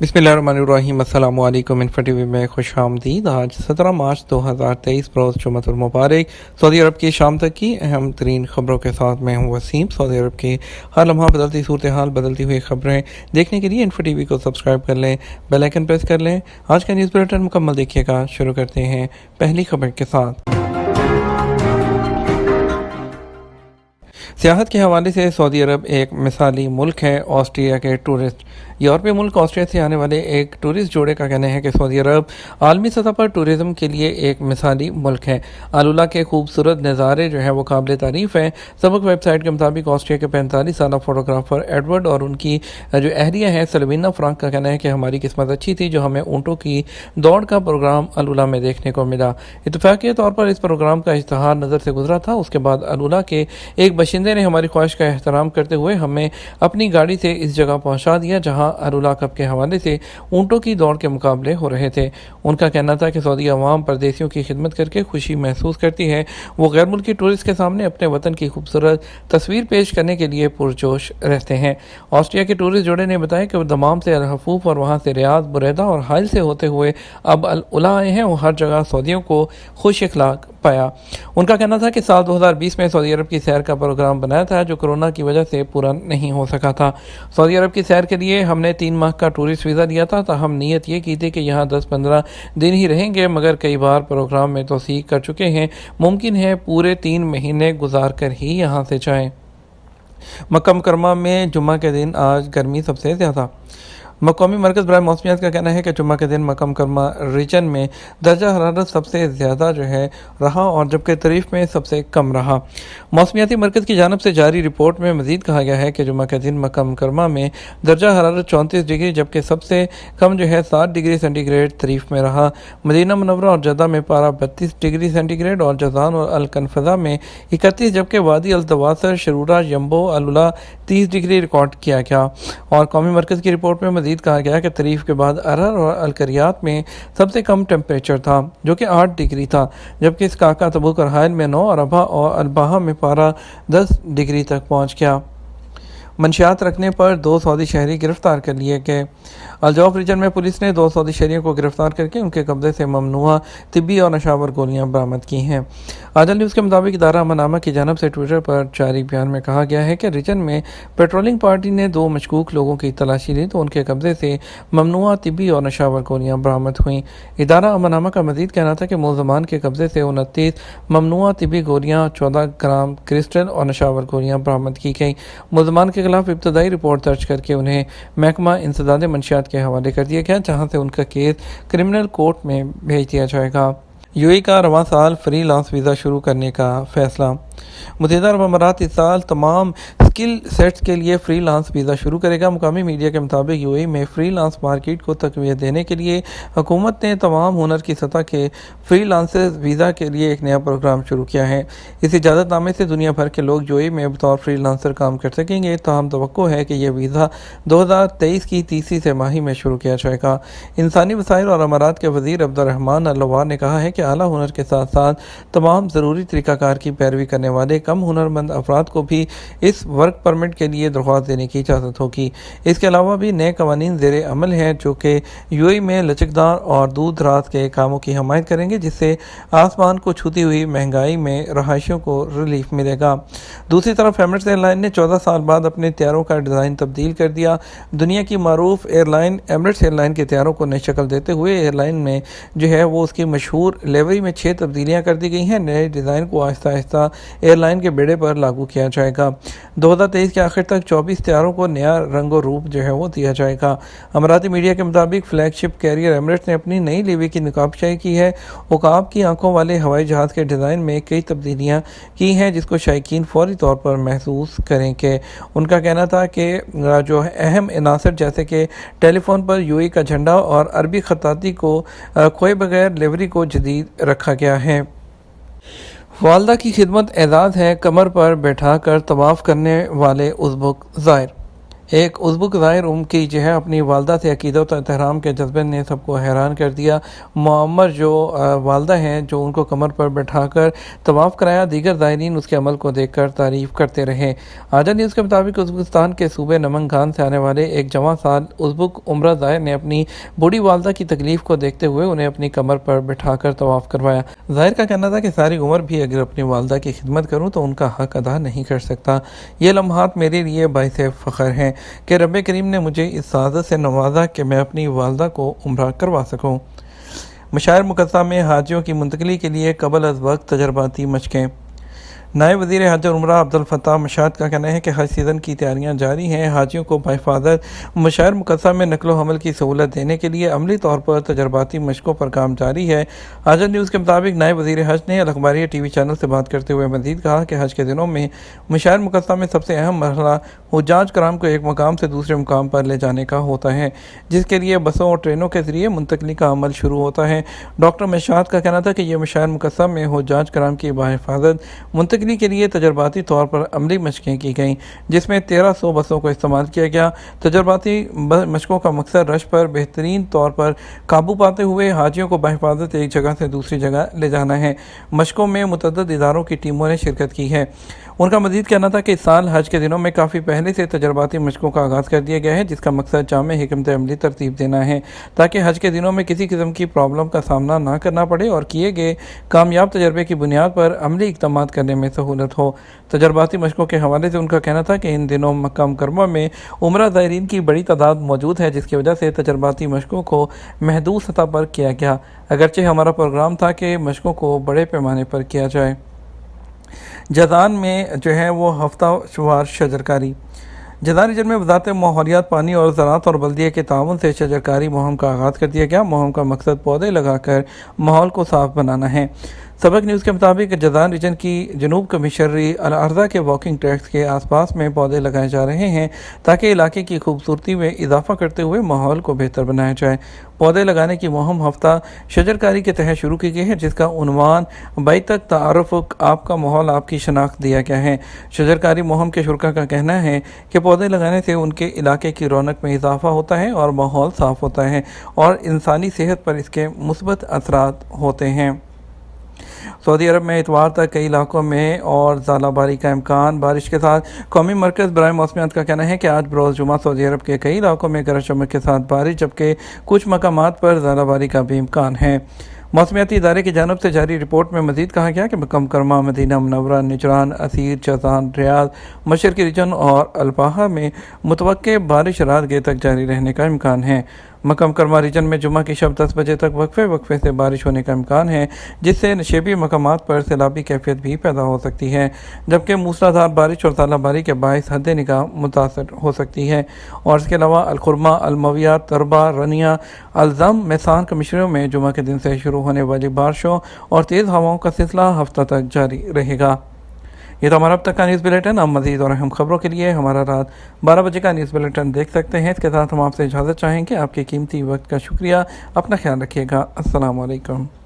बिस्मिल्लाहिर्रहमानिर्रहीम। अस्सलाम वालेकुम। इन्फो टीवी में खुश आमदीद। आज 17 मार्च 2023 रोज़ जुम्मतुल मुबारक। सऊदी अरब की शाम तक की अहम तरीन खबरों के साथ मैं हूँ वसीम। सऊदी अरब की हर लम्हा बदलती सूरत हाल, बदलती हुई खबरें देखने के लिए इन्फो टीवी को सब्सक्राइब कर लें, बेल आइकन प्रेस कर लें। आज का न्यूज़ बुलेटिन मुकम्मल देखिएगा। शुरू करते हैं पहली खबर के साथ। सियाहत के हवाले से सऊदी अरब एक मिसाली मुल्क है। ऑस्ट्रिया के टूरिस्ट यूरोपीय मुल्क ऑस्ट्रिया से आने वाले एक टूरिस्ट जोड़े का कहना है कि सऊदी अरब आलमी सतह पर टूरिज़्म के लिए एक मिसाली मुल्क है। अलुला के खूबसूरत नज़ारे जो हैं वो काबिल तारीफ़ हैं। सबक वेबसाइट के मुताबिक ऑस्ट्रिया के 45 साल फोटोग्राफर एडवर्ड और उनकी जो अहलिया है सलवीना फ्रांक का कहना है कि हमारी किस्मत अच्छी थी जो हमें ऊँटों की दौड़ का प्रोग्राम अलुला में देखने को मिला। इत्तफाक़ी तौर पर इस प्रोग्राम का इश्तहार नज़र से गुजरा था। उसके बाद अलुला के एक बाशिंदे ने हमारी ख्वाहिश का एहतराम करते हुए हमें अपनी गाड़ी से इस जगह पहुंचा दिया जहां अलुला कप के हवाले से ऊँटों की दौड़ के मुकाबले हो रहे थे। उनका कहना था कि सऊदी अवाम परदेसियों की खिदमत करके खुशी महसूस करती है। वो गैर मुल्की टूरिस्ट के सामने अपने वतन की खूबसूरत तस्वीर पेश करने के लिए पुरजोश रहते हैं। ऑस्ट्रिया के टूरिस्ट जोड़े ने बताया कि वो दमाम से अल हफूफ और वहाँ से रियाद, बुरैदा और हाइल से होते हुए अब अल उला आए हैं। वो हर जगह सऊदियों को खुश इखलाक पाया। उनका कहना था कि साल 2020 में सऊदी अरब की सैर का प्रोग्राम बनाया था जो कोरोना की वजह से पूरा नहीं हो सका था। सऊदी अरब की सैर के लिए हमने 3 माह का टूरिस्ट वीज़ा लिया था। तो हम नीयत ये की थी कि यहाँ 10-15 दिन ही रहेंगे, मगर कई बार प्रोग्राम में तौसीक कर चुके हैं। मुमकिन है पूरे 3 महीने गुजार कर ही यहाँ से जाएँ। मक्का मुकर्रमा में जुम्मा के दिन आज गर्मी सबसे ज़्यादा। मक़ामी मरकज़ बराए मौसमियात का कहना है कि जुम्मा के दिन मक्का मुकर्रमा रीजन में दर्जा हरारत सबसे ज़्यादा जो है रहा और जबकि तरीफ़ में सबसे कम रहा। मौसमियाती मरकज़ की जानिब से जारी रिपोर्ट में मज़ीद कहा गया है कि जुम्मा के दिन मक्का मुकर्रमा में दर्जा हरारत 34 डिग्री जबकि सबसे कम जो है 7 डिग्री सेंटीग्रेड तरीफ़ में रहा। मदीना मुनव्वरा और जद्दा में पारा 32 डिग्री सेंटीग्रेड और जज़ान और अल कनफ़ज़ा में 31 जबकि वादी अल तवासर, शरूरा, यम्बो, अलुला 30 डिग्री रिकॉर्ड किया गया। और कौमी मरकज़ की रिपोर्ट में मज़ीद कहा गया कि तरीफ़ के बाद अरर और अलकरियात में सबसे कम टेम्परेचर था जो कि 8 डिग्री था, जबकि इसकाका, तबूक और हायल में 9 और अबा और अलबाहा में पारा 10 डिग्री तक पहुँच गया। मंशियात रखने पर 2 सऊदी शहरी गिरफ्तार कर लिए गए। अलजौफ रीजन में पुलिस ने 2 सऊदी शहरियों को गिरफ्तार करके उनके कब्जे से ममनुआ तिब्बी और नशावर गोलियां बरामद की हैं। आजल न्यूज़ के मुताबिक इदारा अमन की जानब से ट्विटर पर जारी बयान में कहा गया है कि रीजन में पेट्रोलिंग पार्टी ने 2 मशकूक लोगों की तलाशी ली तो उनके कब्जे से ममनुआ तिब्बी और नशावर गोलियां बरामद हुई। इदारा अमन का मजीद कहना था कि मुलजमान के कब्जे से 29 ममनुआ तिब्बी गोलियां, 14 ग्राम क्रिस्टल और नशावर गोलियां बरामद की गई। मुलजमान के खिलाफ इब्तदाई रिपोर्ट दर्ज करके उन्हें महकमा इंसदाद मंशियात के हवाले कर दिया गया जहां से उनका केस क्रिमिनल कोर्ट में भेज दिया जाएगा। यूएई का रवां साल फ्री लांस वीज़ा शुरू करने का फैसला। मुत्तहिदा अरब अमारात इस साल तमाम स्किल सेट्स के लिए फ्री लांस वीज़ा शुरू करेगा। मुकामी मीडिया के मुताबिक यूएई में फ्री लांस मार्केट को तक़वियत देने के लिए हुकूमत ने तमाम हुनर की सतह के फ्री लांसर्स वीज़ा के लिए एक नया प्रोग्राम शुरू किया है। इस इजाज़तनामे से दुनिया भर के लोग यूएई में बतौर फ्री लांसर काम कर सकेंगे। ताहम तवक्को है कि यह वीज़ा 2023 की तीसरी तिमाही में शुरू किया जाएगा। इंसानी वसाइल और अमारात के वज़ीर अब्दुर्रहमान अल-लवार ने कहा है कि आला हुनर के साथ साथ तमाम ज़रूरी तरीक़ाकार की पैरवी करने वाले कम हुनरमंद अफराद को भी इस वर्क परमिट के लिए दरख्वास्त देने की इजाज़त होगी। इसके अलावा भी नए कवानीन ज़ेरे अमल हैं जो कि यूएई में लचकदार और दूर दराज के कामों की हमायत करेंगे जिससे आसमान को छूती हुई महंगाई में रहायशियों को रिलीफ मिलेगा। दूसरी तरफ एमिरेट्स एयरलाइन ने 14 साल बाद अपने तैयारों का डिज़ाइन तब्दील कर दिया। दुनिया की मारूफ एयरलाइन एमिरेट्स एयरलाइन के तैयारों को नई शक्ल देते हुए एयरलाइन में जो है वो उसकी मशहूर लेवरी में 6 तब्दीलियाँ कर दी गई हैं। नए डिज़ाइन को आहिस्ता आहिस्ता एयरलाइन के बेड़े पर लागू किया जाएगा। 2023 के आखिर तक 24 तैयारों को नया रंग और रूप जो है वो दिया जाएगा। अमराती मीडिया के मुताबिक फ्लैगशिप कैरियर एमिरेट्स ने अपनी नई लेवी की नकाबशाही की है। उकाब की आंखों वाले हवाई जहाज़ के डिज़ाइन में कई तब्दीलियाँ की हैं जिसको शायकीन फौरी तौर पर महसूस करेंगे। उनका कहना था कि जो अहम अनासर जैसे कि टेलीफोन पर यूएई का झंडा और अरबी खताती को खोए बगैर लेवरी को जदीद रखा गया है। वालदा की खिदमत एजाज़ है, कमर पर बैठा कर तवाफ़ करने वाले उज़्बुक ज़ाहिर। ایک ازبک ظاہر کی جو ہے اپنی والدہ سے عقیدت و احترام کے جذبے نے سب کو حیران کر دیا۔ معمر جو والدہ ہیں جو ان کو کمر پر بٹھا کر طواف کرایا، دیگر زائرین اس کے عمل کو دیکھ کر تعریف کرتے رہے۔ آجا نیوز کے مطابق ازبکستان کے صوبے نمنگان سے آنے والے ایک جوان سال ازبک عمرہ زائر نے اپنی بوڑھی والدہ کی تکلیف کو دیکھتے ہوئے انہیں اپنی کمر پر بٹھا کر طواف کروایا۔ زائر کا کہنا تھا کہ ساری عمر بھی اگر اپنی والدہ کی خدمت کروں تو ان کا حق ادا نہیں کر سکتا۔ یہ لمحات میرے لیے باعث فخر ہیں کہ رب کریم نے مجھے اس سعادت سے نوازا کہ میں اپنی والدہ کو عمرہ کروا سکوں۔ مشاعر مقدسہ میں حاجیوں کی منتقلی کے لیے قبل از وقت تجرباتی مشقیں۔ نائب وزیر حج اور عمرہ عبدالفتاح مشاد کا کہنا ہے کہ حج سیزن کی تیاریاں جاری ہیں۔ حاجیوں کو بحفاظت مشاعر مقدسہ میں نقل و حمل کی سہولت دینے کے لیے عملی طور پر تجرباتی مشقوں پر کام جاری ہے۔ آجا نیوز کے مطابق نائب وزیر حج نے الاخباریہ ٹی وی چینل سے بات کرتے ہوئے مزید کہا کہ حج کے دنوں میں مشاعر مقدسہ میں سب سے اہم مرحلہ حجاج کرام کو ایک مقام سے دوسرے مقام پر لے جانے کا ہوتا ہے، جس کے لیے بسوں اور ٹرینوں کے ذریعے منتقلی کا عمل شروع ہوتا ہے۔ ڈاکٹر مشاد کا کہنا تھا کہ یہ مشاعر مقدسہ میں حجاج کرام کی بحفاظت منتقلی کے لیے تجرباتی طور پر عملی مشقیں کی گئیں، جس میں 1300 بسوں کو استعمال کیا گیا۔ تجرباتی مشقوں کا مقصد رش پر بہترین طور پر قابو پاتے ہوئے حاجیوں کو بحفاظت ایک جگہ سے دوسری جگہ لے جانا ہے۔ مشقوں میں متعدد اداروں کی ٹیموں نے شرکت کی ہے۔ ان کا مزید کہنا تھا کہ اس سال حج کے دنوں میں کافی پہلے سے تجرباتی مشقوں کا آغاز کر دیا گیا ہے، جس کا مقصد جامع حکمت عملی ترتیب دینا ہے تاکہ حج کے دنوں میں کسی قسم کی پرابلم کا سامنا نہ کرنا پڑے اور کیے گئے کامیاب تجربے کی بنیاد پر عملی اقدامات کرنے میں سہولت ہو۔ تجرباتی مشقوں کے حوالے سے ان کا کہنا تھا کہ ان دنوں مکہ مکرمہ میں عمرہ زائرین کی بڑی تعداد موجود ہے، جس کی وجہ سے تجرباتی مشقوں کو محدود سطح پر کیا گیا، اگرچہ ہمارا پروگرام تھا کہ مشقوں کو بڑے پیمانے پر کیا جائے۔ جازان میں جو ہے وہ ہفتہ وار شجرکاری۔ جازان ریجن میں وزارت ماحولیات، پانی اور زراعت اور بلدیہ کے تعاون سے شجرکاری مہم کا آغاز کر دیا گیا۔ مہم کا مقصد پودے لگا کر ماحول کو صاف بنانا ہے۔ سبق نیوز کے مطابق جازان ریجن کی جنوب کمشنری الارضہ کے واکنگ ٹریکس کے آس پاس میں پودے لگائے جا رہے ہیں تاکہ علاقے کی خوبصورتی میں اضافہ کرتے ہوئے ماحول کو بہتر بنایا جائے۔ پودے لگانے کی مہم ہفتہ شجرکاری کے تحت شروع کی گئی ہے، جس کا عنوان بیتک تعارف، آپ کا ماحول آپ کی شناخت دیا گیا ہے۔ شجرکاری مہم کے شرکاء کا کہنا ہے کہ پودے لگانے سے ان کے علاقے کی رونق میں اضافہ ہوتا ہے اور ماحول صاف ہوتا ہے اور انسانی صحت پر اس کے مثبت اثرات ہوتے ہیں۔ سعودی عرب میں اتوار تک کئی علاقوں میں اور ژالہ باری کا امکان، بارش کے ساتھ۔ قومی مرکز برائے موسمیات کا کہنا ہے کہ آج بروز جمعہ سعودی عرب کے کئی علاقوں میں گرج چمک کے ساتھ بارش، جبکہ کچھ مقامات پر ژالہ باری کا بھی امکان ہے۔ موسمیاتی ادارے کی جانب سے جاری رپورٹ میں مزید کہا گیا کہ مکہ مکرمہ، مدینہ منورہ، نجران، عسیر، جازان، ریاض، مشرقی ریجن اور الباحہ میں متوقع بارش رات گئے تک جاری رہنے کا امکان ہے۔ مکہ مکرمہ ریجن میں جمعہ کی شب 10 بجے تک وقفے سے بارش ہونے کا امکان ہے، جس سے نشیبی مقامات پر سیلابی کیفیت بھی پیدا ہو سکتی ہے، جبکہ موسلادھار بارش اور ژالہ باری کے باعث حد نگاہ متاثر ہو سکتی ہے۔ اور اس کے علاوہ الخرمہ، المویہ، تربہ، رنیہ، الزم، میسان کمشنریوں میں جمعہ کے دن سے شروع ہونے والی بارشوں اور تیز ہواؤں کا سلسلہ ہفتہ تک جاری رہے گا۔ یہ تو ہمارا اب تک کا نیوز بلیٹن۔ اب مزید اور اہم خبروں کے لیے ہمارا رات 12 بجے کا نیوز بلیٹن دیکھ سکتے ہیں۔ اس کے ساتھ ہم آپ سے اجازت چاہیں گے۔ آپ کے قیمتی وقت کا شکریہ۔ اپنا خیال رکھیے گا۔ السلام علیکم۔